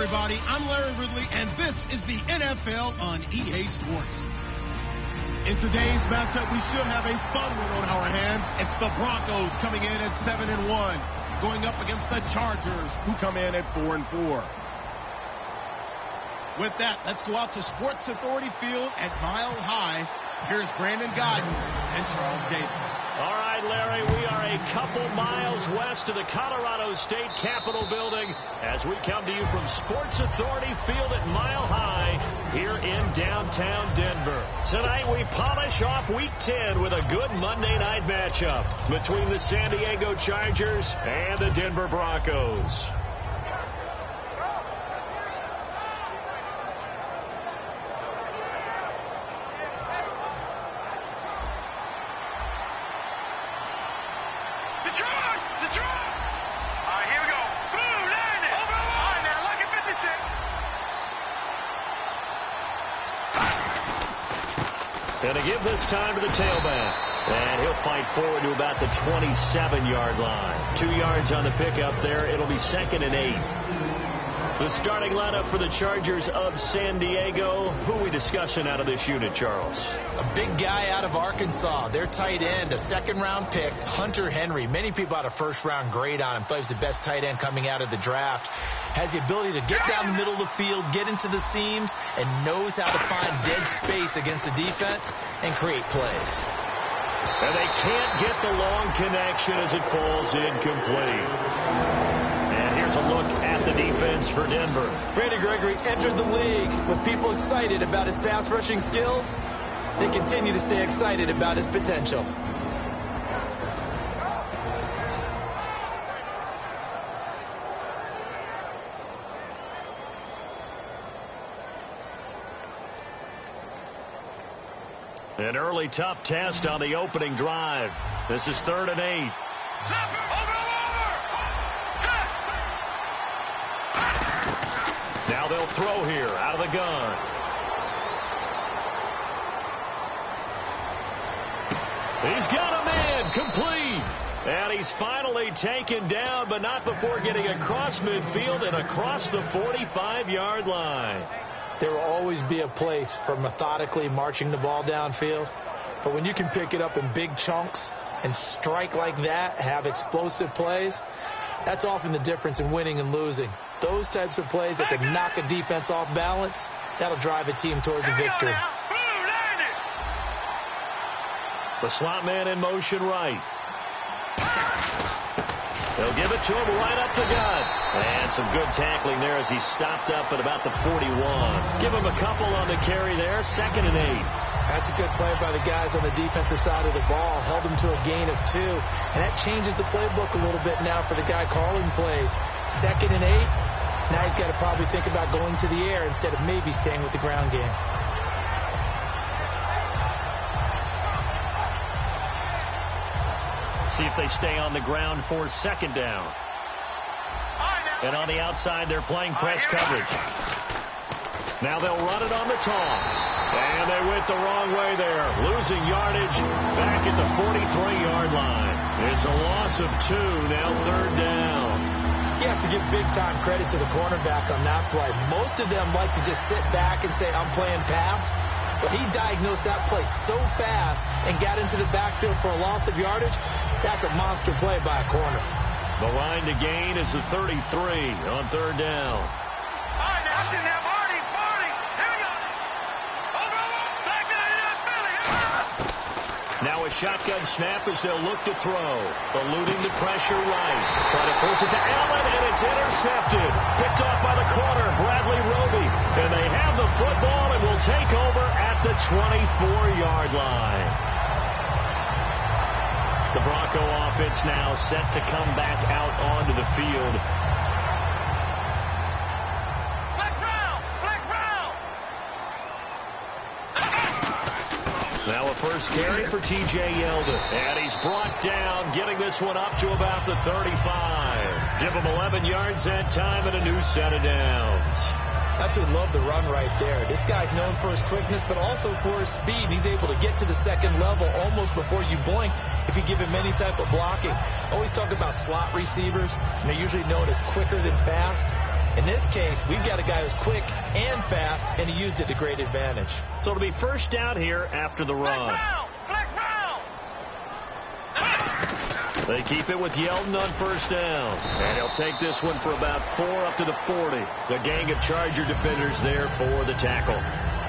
everybody. I'm Larry Ridley, and this is the NFL on EA Sports. In today's matchup, we should have a fun one on our hands. It's the Broncos coming in at 7-1, going up against the Chargers, who come in at 4-4. With that, let's go out to Sports Authority Field at Mile High. Here's Brandon Godden and Charles Davis. All right, Larry, we are a couple miles west of the Colorado State Capitol building as we come to you from Sports Authority Field at Mile High here in downtown Denver. Tonight we polish off Week 10 with a good Monday night matchup between the San Diego Chargers and the Denver Broncos. And to give this time to the tailback. And he'll fight forward to about the 27-yard line. 2 yards on the pickup there. It'll be 2nd and 8. The starting lineup for the Chargers of San Diego. Who are we discussing out of this unit, Charles? A big guy out of Arkansas. Their tight end, a second-round pick, Hunter Henry. Many people had a first-round grade on him. Thought he was the best tight end coming out of the draft. Has the ability to get down the middle of the field, get into the seams, and knows how to find dead space against the defense and create plays. And they can't get the long connection as it falls incomplete. And here's a look at the defense for Denver. Randy Gregory entered the league with people excited about his pass rushing skills. They continue to stay excited about his potential. An early tough test on the opening drive. This is 3rd and 8. Now they'll throw here out of the gun. He's got a man, complete. And he's finally taken down, but not before getting across midfield and across the 45-yard line. There will always be a place for methodically marching the ball downfield. But when you can pick it up in big chunks and strike like that, have explosive plays, that's often the difference in winning and losing. Those types of plays that can knock a defense off balance, that'll drive a team towards a victory. The slot man in motion right. They'll give it to him right up the gut. And some good tackling there as he stopped up at about the 41. Give him a couple on the carry there. 2nd and 8. That's a good play by the guys on the defensive side of the ball. Held him to a gain of 2. And that changes the playbook a little bit now for the guy calling plays. 2nd and 8. Now he's got to probably think about going to the air instead of maybe staying with the ground game. See if they stay on the ground for 2nd down. And on the outside, they're playing press coverage. Now they'll run it on the toss. And they went the wrong way there. Losing yardage back at the 43-yard line. It's a loss of 2, now 3rd down. You have to give big-time credit to the cornerback on that play. Most of them like to just sit back and say, I'm playing pass. But he diagnosed that play so fast and got into the backfield for a loss of yardage. That's a monster play by a corner. The line to gain is the 33 on 3rd down. Now a shotgun snap as they'll look to throw. Eluding the pressure right. Trying to force it to Allen, and it's intercepted. Picked off by the corner, Bradley Roby. And they have the football and will take over at the 24-yard line. The Bronco offense now set to come back out onto the field. Now a first carry for T.J. Yeldon. And he's brought down, getting this one up to about the 35. Give him 11 yards that time and a new set of downs. That's who loved the run right there. This guy's known for his quickness, but also for his speed. He's able to get to the 2nd level almost before you blink if you give him any type of blocking. Always talk about slot receivers, and they're usually known as quicker than fast. In this case, we've got a guy who's quick and fast, and he used it to great advantage. So it'll be first down here after the run. They keep it with Yeldon on first down. And he'll take this one for about 4 up to the 40. The gang of Charger defenders there for the tackle.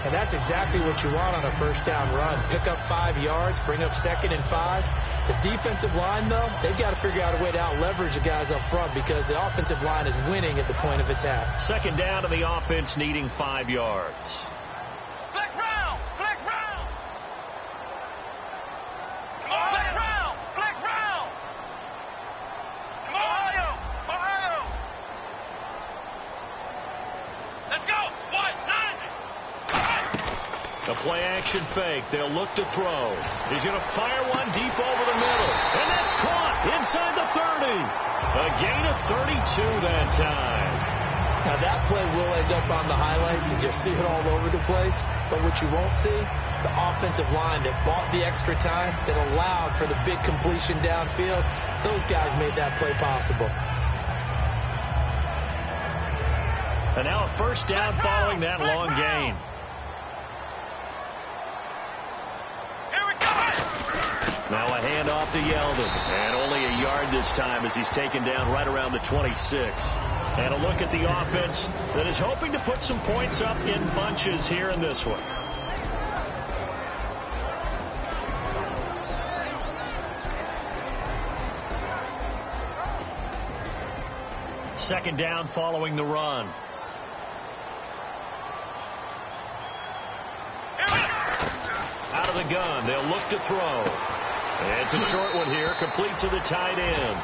And that's exactly what you want on a first down run. Pick up 5 yards, bring up 2nd and 5. The defensive line, though, they've got to figure out a way to out-leverage the guys up front because the offensive line is winning at the point of attack. Second down to the offense needing 5 yards. Flex round! Flex round! Come on! Flex round! Flex round! Come on! Ohio! Ohio! Let's go! 1-9! A play-action fake. They'll look to throw. He's going to fire one deep over the middle. And that's caught inside the 30. A gain of 32 that time. Now, that play will end up on the highlights, and you'll see it all over the place. But what you won't see, the offensive line that bought the extra time, that allowed for the big completion downfield, those guys made that play possible. And now a first down following that long gain. Now a handoff to Yeldon. And only a yard this time as he's taken down right around the 26. And a look at the offense that is hoping to put some points up in bunches here in this one. Second down following the run. Out of the gun. They'll look to throw. And it's a short one here, complete to the tight end.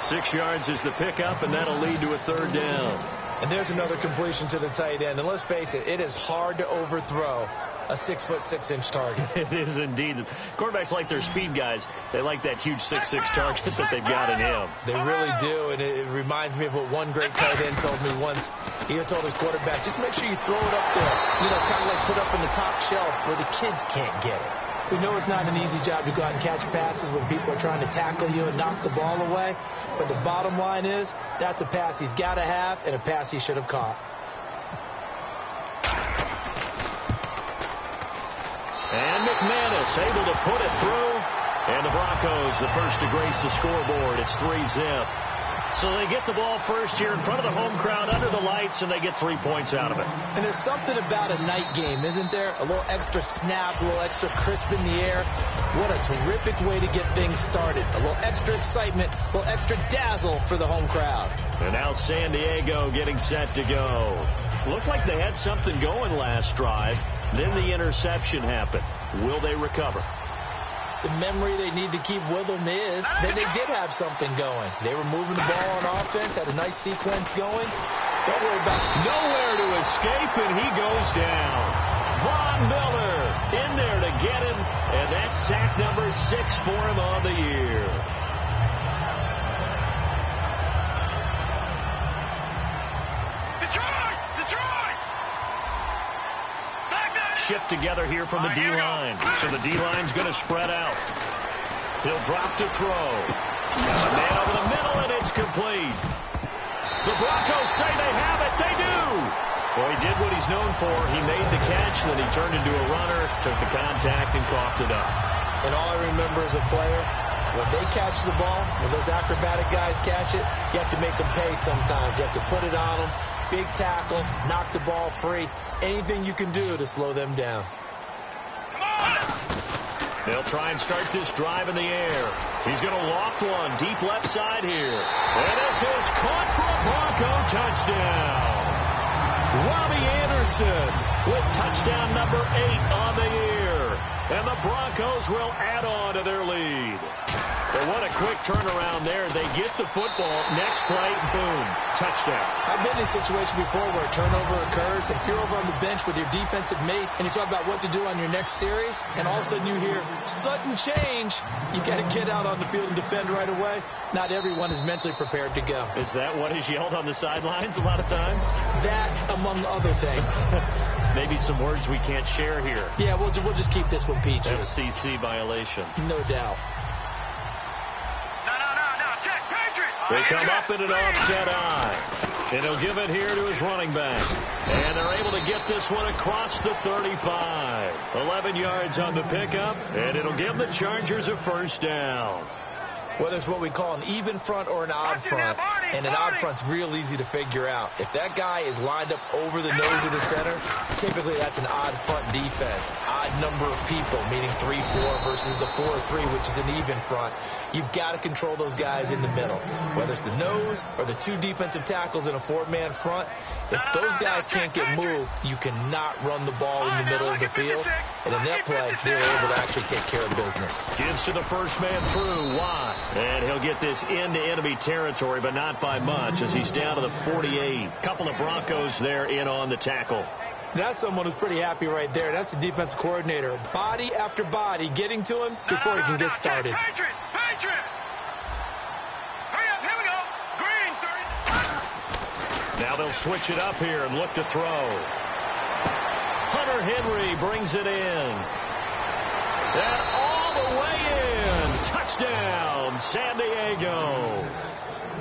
6 yards is the pickup, and that'll lead to a third down. And there's another completion to the tight end. And let's face it, it is hard to overthrow a 6'6" target. It is indeed. Quarterbacks like their speed guys. They like that huge 6'6" target that they've got in him. They really do, and it reminds me of what one great tight end told me once. He had told his quarterback, just make sure you throw it up there. You know, kind of like put up in the top shelf where the kids can't get it. We know it's not an easy job to go out and catch passes when people are trying to tackle you and knock the ball away. But the bottom line is, that's a pass he's got to have and a pass he should have caught. And McManus able to put it through. And the Broncos, the first to grace the scoreboard. It's 3-zip. So they get the ball first here in front of the home crowd under the lights, and they get 3 points out of it. And there's something about a night game, isn't there? A little extra snap, a little extra crisp in the air. What a terrific way to get things started. A little extra excitement, a little extra dazzle for the home crowd. And now San Diego getting set to go. Looked like they had something going last drive. Then the interception happened. Will they recover? The memory they need to keep with them is that they did have something going. They were moving the ball on offense, had a nice sequence going. Don't worry about it. Nowhere to escape, and he goes down. Von Miller in there to get him, and that's sack number 6 for him on the year. Shift together here from the D-line. So the D-line's going to spread out. He'll drop to throw. And a man over the middle, and it's complete. The Broncos say they have it. They do. Well, he did what he's known for. He made the catch, then he turned into a runner, took the contact, and coughed it up. And all I remember as a player, when they catch the ball, when those acrobatic guys catch it, you have to make them pay sometimes. You have to put it on them. Big tackle, knock the ball free. Anything you can do to slow them down. They'll try and start this drive in the air. He's going to loft one deep left side here. And this is caught for a Bronco touchdown. Robbie Anderson with touchdown number 8 on the year. And the Broncos will add on to their lead. But what a quick turnaround there. They get the football. Next play, boom, touchdown. I've been in a situation before where a turnover occurs. If you're over on the bench with your defensive mate and you talk about what to do on your next series, and all of a sudden you hear sudden change, you got to get out on the field and defend right away. Not everyone is mentally prepared to go. Is that what is yelled on the sidelines a lot of times? That, among other things. Maybe some words we can't share here. Yeah, we'll just keep this one PG. FCC violation. No doubt. No, check, Patriot. They come up in an offset eye. And he'll give it here to his running back. And they're able to get this one across the 35. 11 yards on the pickup, and it'll give the Chargers a first down. Whether it's what we call an even front or an odd front, and an odd front's real easy to figure out. If that guy is lined up over the nose of the center, typically that's an odd front defense. Odd number of people, meaning 3-4 versus the 4-3, which is an even front. You've got to control those guys in the middle. Whether it's the nose or the two defensive tackles in a 4-man front, if those guys can't get moved, you cannot run the ball in the middle of the field. And in that play, they were able to actually take care of business. Gives to the first man through, Watt. And he'll get this into enemy territory, but not by much, as he's down to the 48. Couple of Broncos there in on the tackle. That's someone who's pretty happy right there. That's the defense coordinator. Body after body getting to him before he can get started. Patriot! Hurry up, here we go. Green, 30. Now they'll switch it up here and look to throw. Hunter Henry brings it in. And all the way in. Touchdown, San Diego.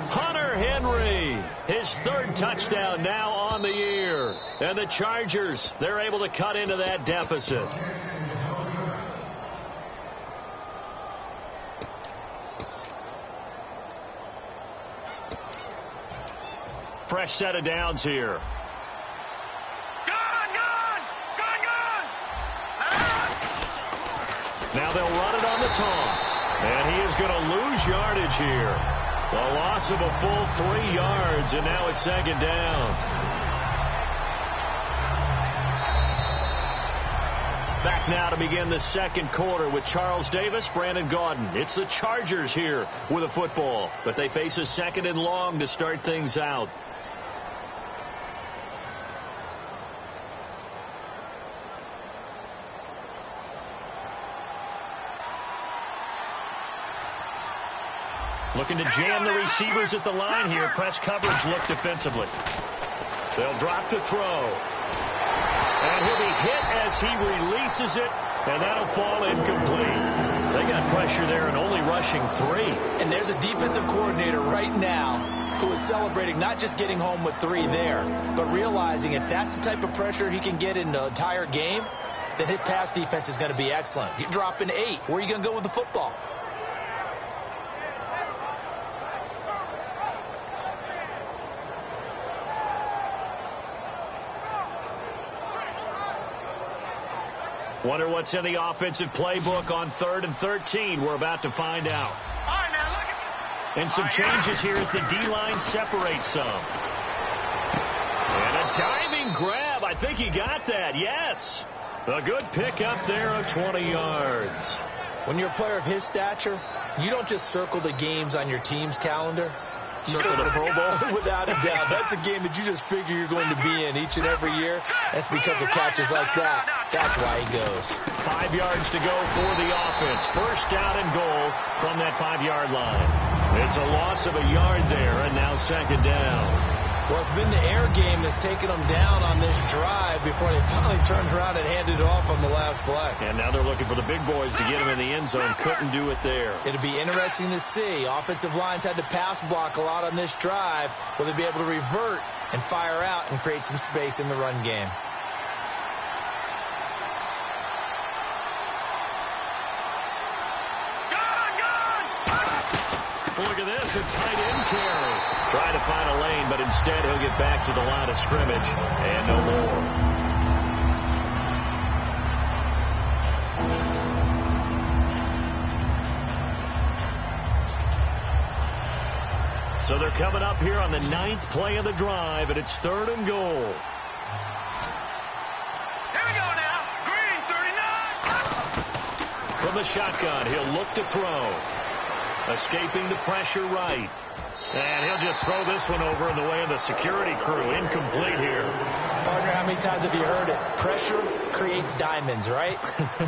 Hunter Henry, his third touchdown now on the year. And the Chargers, they're able to cut into that deficit. Fresh set of downs here. Now they'll run it on the toss. And he is going to lose yardage here. A loss of a full 3 yards, and now it's second down. Back now to begin the second quarter with Charles Davis, Brandon Gaudin. It's the Chargers here with a football, but they face a second and long to start things out. Looking to jam the receivers at the line here. Press coverage look defensively. They'll drop to throw. And he'll be hit as he releases it, and that'll fall incomplete. They got pressure there and only rushing 3. And there's a defensive coordinator right now who is celebrating not just getting home with 3 there, but realizing if that's the type of pressure he can get in the entire game, then his pass defense is going to be excellent. You're dropping 8. Where are you going to go with the football? Wonder what's in the offensive playbook on 3rd and 13. We're about to find out. All right, now look at And some changes here as the D-line separates some. And a diving grab. I think he got that. Yes. A good pick up there of 20 yards. When you're a player of his stature, you don't just circle the games on your team's calendar. You Circle the Pro Bowl? Without a doubt. That's a game that you just figure you're going to be in each and every year. That's because of catches like that. That's why he goes. 5 yards to go for the offense. First down and goal from that 5-yard line. It's a loss of a yard there, and now second down. Well, it's been the air game that's taken them down on this drive before they finally turned around and handed it off on the last play. And now they're looking for the big boys to get him in the end zone. Couldn't do it there. It'll be interesting to see. Offensive lines had to pass block a lot on this drive. Will they be able to revert and fire out and create some space in the run game? Look at this, a tight end carry. Trying to find a lane, but instead he'll get back to the line of scrimmage and no more. So they're coming up here on the 9th play of the drive, and it's 3rd and goal. Here we go now. Green, 39. From the shotgun, he'll look to throw. Escaping the pressure right. And he'll just throw this one over in the way of the security crew. Incomplete here. Partner, how many times have you heard it? Pressure creates diamonds, right?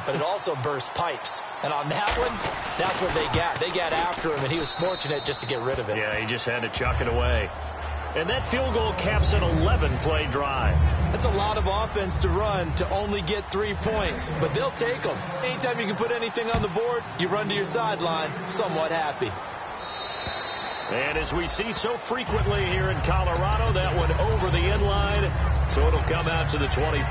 But it also bursts pipes. And on that one, that's what they got. They got after him, and he was fortunate just to get rid of it. Yeah, he just had to chuck it away. And that field goal caps an 11-play drive. That's a lot of offense to run to only get 3 points, but they'll take them. Anytime you can put anything on the board, you run to your sideline somewhat happy. And as we see so frequently here in Colorado, that one over the end line, so it'll come out to the 25.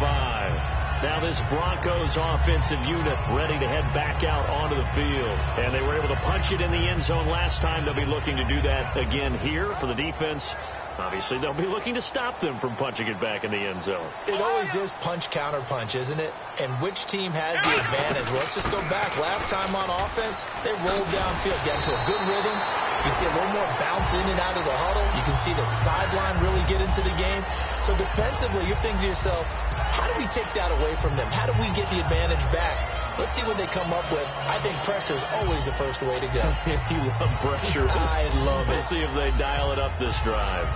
Now this Broncos offensive unit ready to head back out onto the field. And they were able to punch it in the end zone last time. They'll be looking to do that again here for the defense. Obviously, they'll be looking to stop them from punching it back in the end zone. It always is punch, counter punch, isn't it? And which team has the advantage? Well, let's just go back. Last time on offense, they rolled downfield, got into a good rhythm. You can see a little more bounce in and out of the huddle. You can see the sideline really get into the game. So defensively, you're thinking to yourself, how do we take that away from them? How do we get the advantage back? Let's see what they come up with. I think pressure is always the first way to go. You love pressure. I love it. We'll see if they dial it up this drive.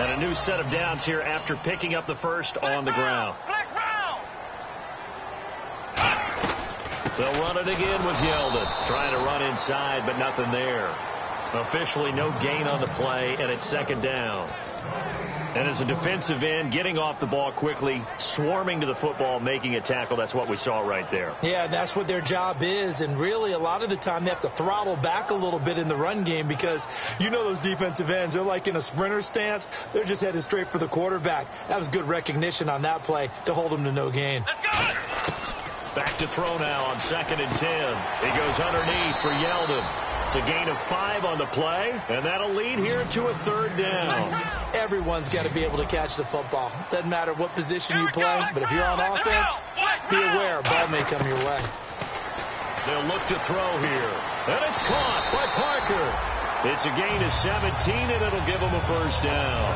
And a new set of downs here after picking up the first on the ground. They'll run it again with Yeldon. Trying to run inside, but nothing there. Officially no gain on the play, and it's second down. And as a defensive end, getting off the ball quickly, swarming to the football, making a tackle, that's what we saw right there. Yeah, that's what their job is. And really, a lot of the time, they have to throttle back a little bit in the run game because you know those defensive ends, they're like in a sprinter stance. They're just headed straight for the quarterback. That was good recognition on that play to hold them to no gain. Let's go! Back to throw now on 2nd and 10. He goes underneath for Yeldon. It's a gain of 5 on the play, and that'll lead here to a third down. Everyone's got to be able to catch the football. Doesn't matter what position you play, but if you're on offense, be aware a ball may come your way. They'll look to throw here, and it's caught by Parker. It's a gain of 17, and it'll give him a first down.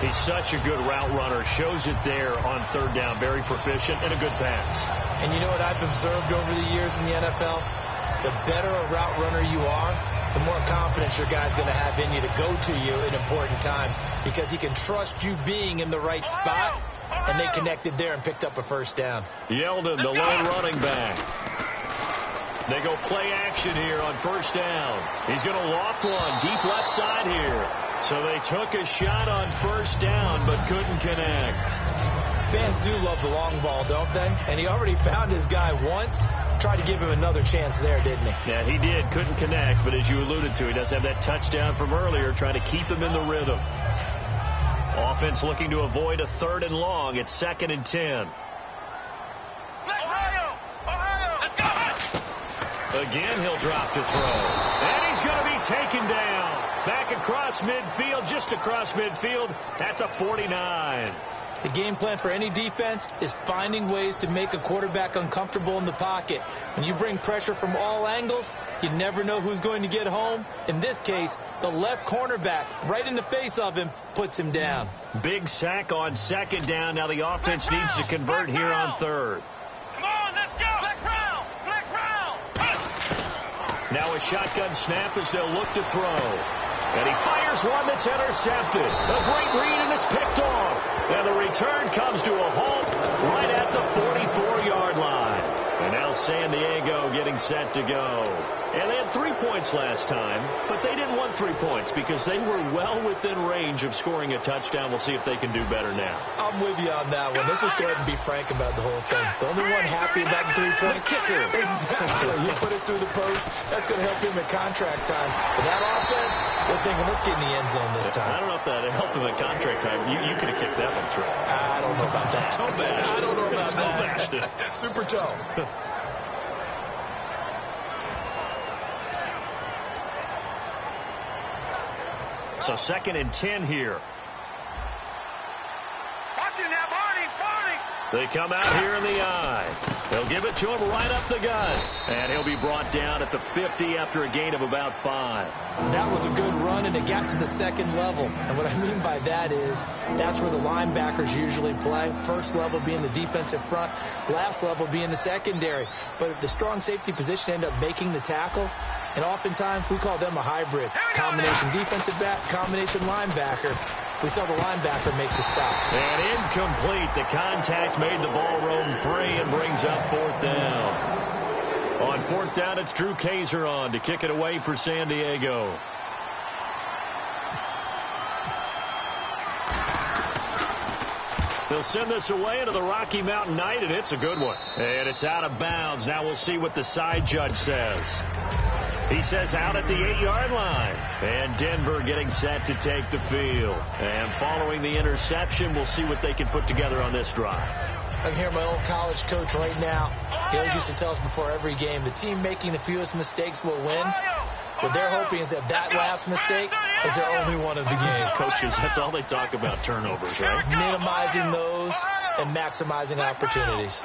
He's such a good route runner. Shows it there on third down. Very proficient and a good pass. And you know what I've observed over the years in the NFL? The better a route runner you are, the more confidence your guy's going to have in you to go to you in important times because he can trust you being in the right spot, and they connected there and picked up a first down. Yeldon, the lone running back. They go play action here on first down. He's going to loft one deep left side here. So they took a shot on first down but couldn't connect. Fans do love the long ball, don't they? And he already found his guy once. Tried to give him another chance there, didn't he? Yeah, he did. Couldn't connect, but as you alluded to, he does have that touchdown from earlier, trying to keep him in the rhythm. Offense looking to avoid a 3rd and long. It's 2nd and 10. Ohio! Let's go! Again, he'll drop to throw. And he's going to be taken down. Back across midfield, just across midfield at the 49. The game plan for any defense is finding ways to make a quarterback uncomfortable in the pocket. When you bring pressure from all angles, you never know who's going to get home. In this case, the left cornerback, right in the face of him, puts him down. Big sack on 2nd down. Now the offense needs to convert here on 3rd. Come on, let's go! Flex round! Now a shotgun snap as they'll look to throw. And he fires one that's intercepted. A great read, and it's picked off. And the return comes to a halt right at the 44-yard line. And now San Diego getting set to go. And they had 3 points last time, but they didn't want 3 points because they were well within range of scoring a touchdown. We'll see if they can do better now. I'm with you on that one. Let's just go ahead and be frank about the whole thing. The only one happy about the 3-point kicker. Exactly. You put it through the post. That's going to help him at contract time. But that offense, they're thinking, let's get in the end zone this time. I don't know if that helped him at contract time. You could have kicked that one through. I don't know about that. Toe bashed. I don't know about Toe that. bashed it. Super toe. So 2nd and 10 here. Watch it now, Barney! They come out here in the eye. They'll give it to him right up the gut. And he'll be brought down at the 50 after a gain of about 5. That was a good run, and it got to the 2nd level. And what I mean by that is that's where the linebackers usually play. First level being the defensive front, last level being the secondary. But the strong safety position ended up making the tackle. And oftentimes we call them a hybrid. Combination defensive back, combination linebacker. We saw the linebacker make the stop. And incomplete. The contact made the ball roam free and brings up 4th down. On 4th down, it's Drew Kaiser on to kick it away for San Diego. They'll send this away into the Rocky Mountain Night, and it's a good one. And it's out of bounds. Now we'll see what the side judge says. He says out at the 8-yard line. And Denver getting set to take the field. And following the interception, we'll see what they can put together on this drive. I'm here, my old college coach right now. He always used to tell us before every game, the team making the fewest mistakes will win. What they're hoping is that last mistake is their only one of the game. Coaches, that's all they talk about, turnovers, right? Minimizing those and maximizing opportunities.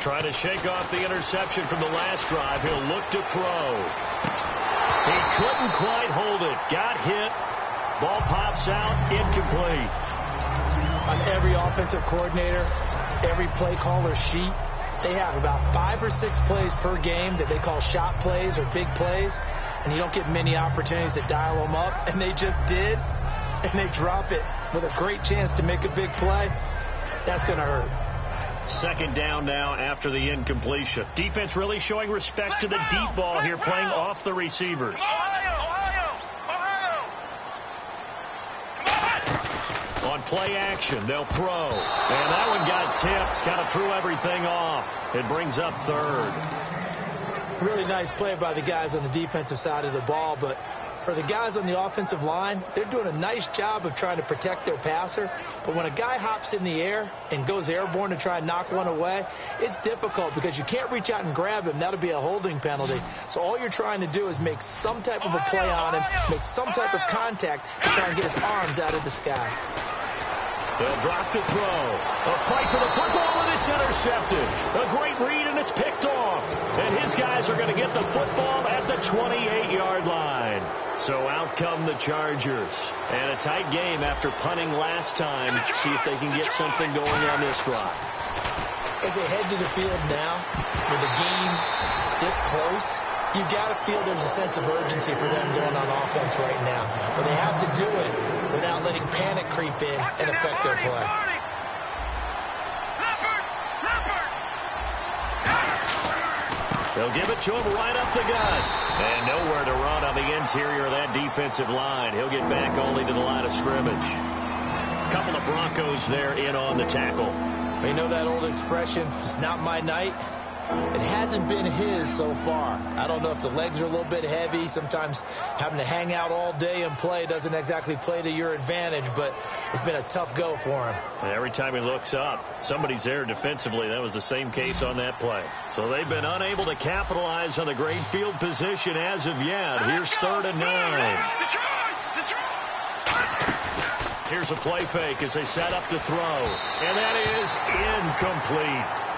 Trying to shake off the interception from the last drive. He'll look to throw. He couldn't quite hold it. Got hit. Ball pops out. Incomplete. On every offensive coordinator, every play caller sheet, they have about 5 or 6 plays per game that they call shot plays or big plays, and you don't get many opportunities to dial them up, and they just did, and they drop it with a great chance to make a big play. That's going to hurt. Second down now after the incompletion. Defense really showing respect to the deep ball here, playing off the receivers. On play action, they'll throw. And that one got tipped. Kind of threw everything off. It brings up third. Really nice play by the guys on the defensive side of the ball, but for the guys on the offensive line, they're doing a nice job of trying to protect their passer. But when a guy hops in the air and goes airborne to try and knock one away, it's difficult because you can't reach out and grab him. That'll be a holding penalty. So all you're trying to do is make some type of a play on him, make some type of contact to try and get his arms out of the sky. They'll drop the throw. A fight for the football, and it's intercepted. A great read, and it's picked off. And his guys are going to get the football at the 28-yard line. So out come the Chargers. And a tight game after punting last time. See if they can get something going on this drive. As they head to the field now, with the game this close, you've got to feel there's a sense of urgency for them going on offense right now. But they have to do it without letting panic creep in and affect their play. They'll give it to him right up the gut. And nowhere to run on the interior of that defensive line. He'll get back only to the line of scrimmage. A couple of Broncos there in on the tackle. You know that old expression, it's not my night? It hasn't been his so far. I don't know if the legs are a little bit heavy. Sometimes having to hang out all day and play doesn't exactly play to your advantage, but it's been a tough go for him. And every time he looks up, somebody's there defensively. That was the same case on that play. So they've been unable to capitalize on the great field position as of yet. Here's 3rd and 9. Here's a play fake as they set up to throw. And that is incomplete.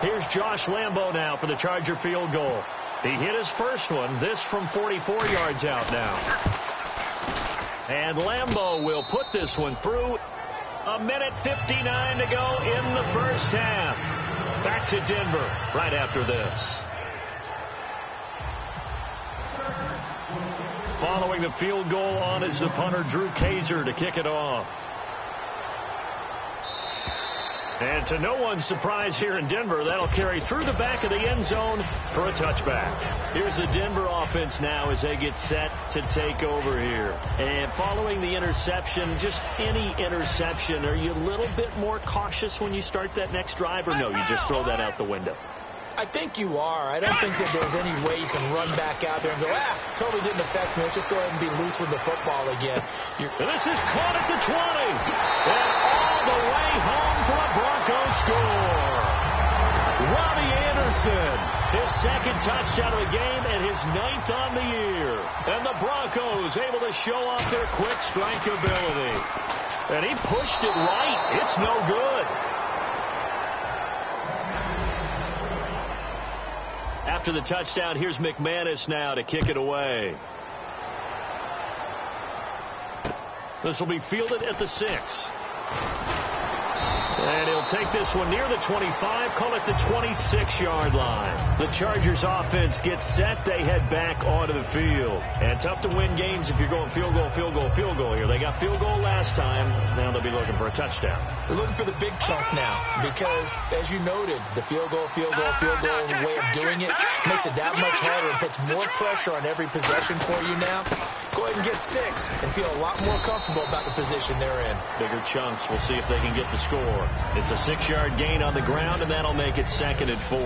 Here's Josh Lambo now for the Charger field goal. He hit his first one, this from 44 yards out now. And Lambo will put this one through. 1:59 to go in the first half. Back to Denver right after this. Following the field goal on is the punter Drew Kaiser to kick it off. And to no one's surprise here in Denver, that'll carry through the back of the end zone for a touchback. Here's the Denver offense now as they get set to take over here. And following the interception, just any interception, are you a little bit more cautious when you start that next drive, or no, you just throw that out the window? I think you are. I don't think that there's any way you can run back out there and go, totally didn't affect me. Let's just go ahead and be loose with the football again. And this is caught at the 20. And all the way home for a Broncos score. Robbie Anderson, his second touchdown of the game and his 9th on the year. And the Broncos able to show off their quick strike ability. And he pushed it right. It's no good. After the touchdown, here's McManus now to kick it away. This will be fielded at the 6. And he'll They'll take this one near the 25, call it the 26-yard line. The Chargers offense gets set. They head back onto the field. And tough to win games if you're going field goal, field goal, field goal here. They got field goal last time. Now they'll be looking for a touchdown. They're looking for the big chunk now because, as you noted, the field goal way of doing it makes it that much harder and puts more pressure on every possession for you now. Go ahead and get 6 and feel a lot more comfortable about the position they're in. Bigger chunks. We'll see if they can get the score. It's a 6-yard gain on the ground, and that'll make it 2nd and 4.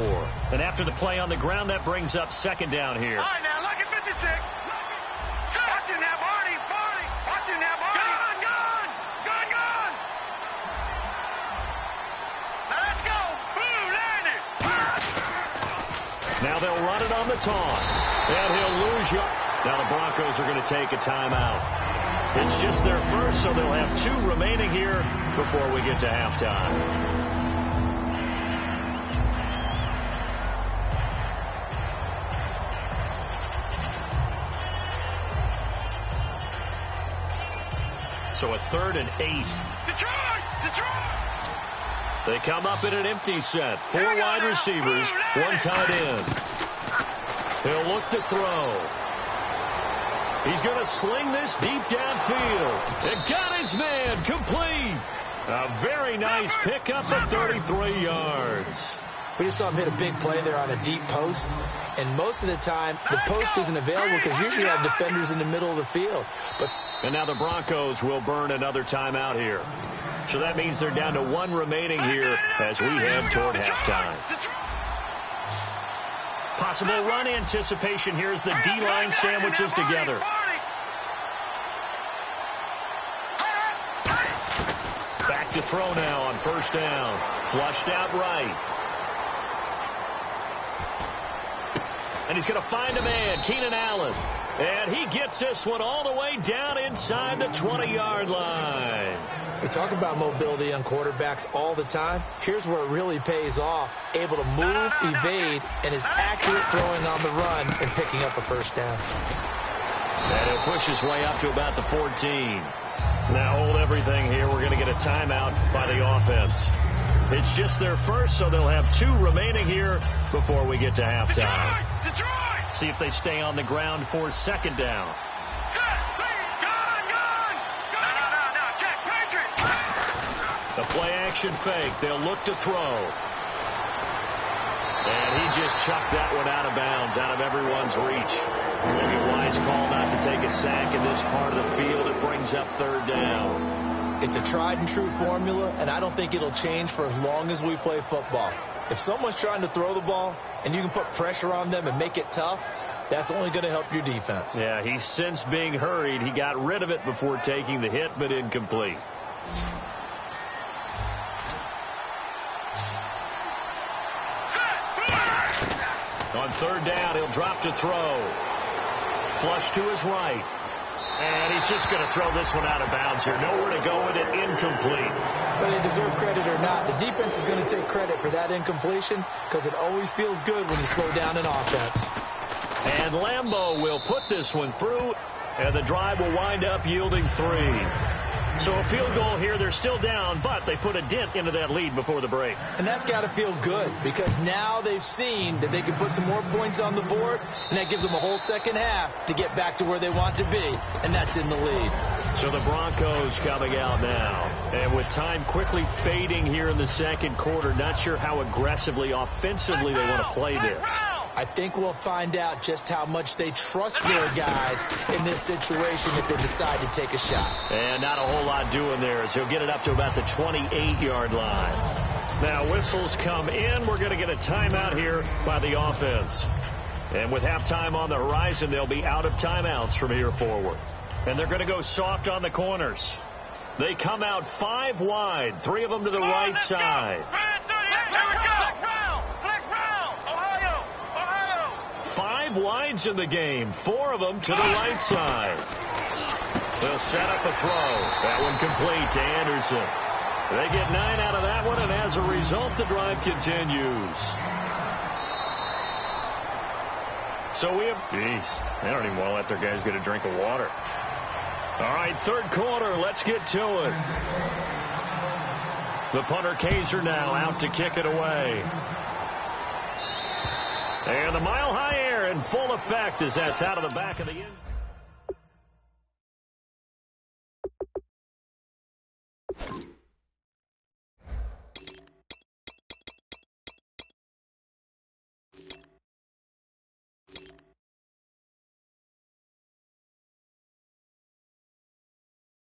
And after the play on the ground, that brings up 2nd down here. All right, now, look at 56. Watch him now, Barney. Watch him now, Barney. Gun. Now, let's go. Boom, landed. Now they'll run it on the toss. And he'll lose you. Now the Broncos are going to take a timeout. It's just their first, so they'll have 2 remaining here before we get to halftime. So a 3rd and 8. Detroit! They come up in an empty set. 4 wide receivers, 1 tight end. He'll look to throw. He's going to sling this deep downfield. It got his man complete. A very nice pickup of 33 yards. We just saw him hit a big play there on a deep post. And most of the time, the post isn't available because usually you have defenders in the middle of the field. And now the Broncos will burn another timeout here. So that means they're down to 1 remaining here as we head toward halftime. Possible run anticipation here as the D-line sandwiches together. Back to throw now on 1st down. Flushed out right. And he's going to find a man, Keenan Allen. And he gets this one all the way down inside the 20-yard line. We talk about mobility on quarterbacks all the time. Here's where it really pays off. Able to move, evade, and is accurate throwing on the run and picking up a 1st down. And he'll push his way up to about the 14. Now hold everything here. We're going to get a timeout by the offense. It's just their first, so they'll have 2 remaining here before we get to halftime. Detroit! See if they stay on the ground for 2nd down. The play-action fake. They'll look to throw. And he just chucked that one out of bounds, out of everyone's reach. Maybe a wise call not to take a sack in this part of the field. It brings up 3rd down. It's a tried-and-true formula, and I don't think it'll change for as long as we play football. If someone's trying to throw the ball and you can put pressure on them and make it tough, that's only going to help your defense. Yeah, he's since being hurried. He got rid of it before taking the hit, but incomplete. On 3rd down, he'll drop to throw. Flush to his right. And he's just going to throw this one out of bounds here. Nowhere to go with it. Incomplete. Whether they deserve credit or not, the defense is going to take credit for that incompletion because it always feels good when you slow down an offense. And Lambeau will put this one through, and the drive will wind up yielding 3. So a field goal here. They're still down, but they put a dent into that lead before the break. And that's got to feel good because now they've seen that they can put some more points on the board, and that gives them a whole 2nd half to get back to where they want to be, and that's in the lead. So the Broncos coming out now. And with time quickly fading here in the 2nd quarter, not sure how aggressively, offensively they want to play this. I think we'll find out just how much they trust their guys in this situation if they decide to take a shot. And not a whole lot doing there as he'll get it up to about the 28-yard line. Now whistles come in. We're going to get a timeout here by the offense. And with halftime on the horizon, they'll be out of timeouts from here forward. And they're going to go soft on the corners. They come out 5 wide, 3 of them to the right side. 5 wides in the game, 4 of them to the right side. They'll set up a throw. That one complete to Anderson. They get 9 out of that one, and as a result, the drive continues. So we have, they don't even want to let their guys get a drink of water. All right, 3rd quarter, let's get to it. The punter Kaiser now out to kick it away. And the Mile High Air in full effect as that's out of the back of the end.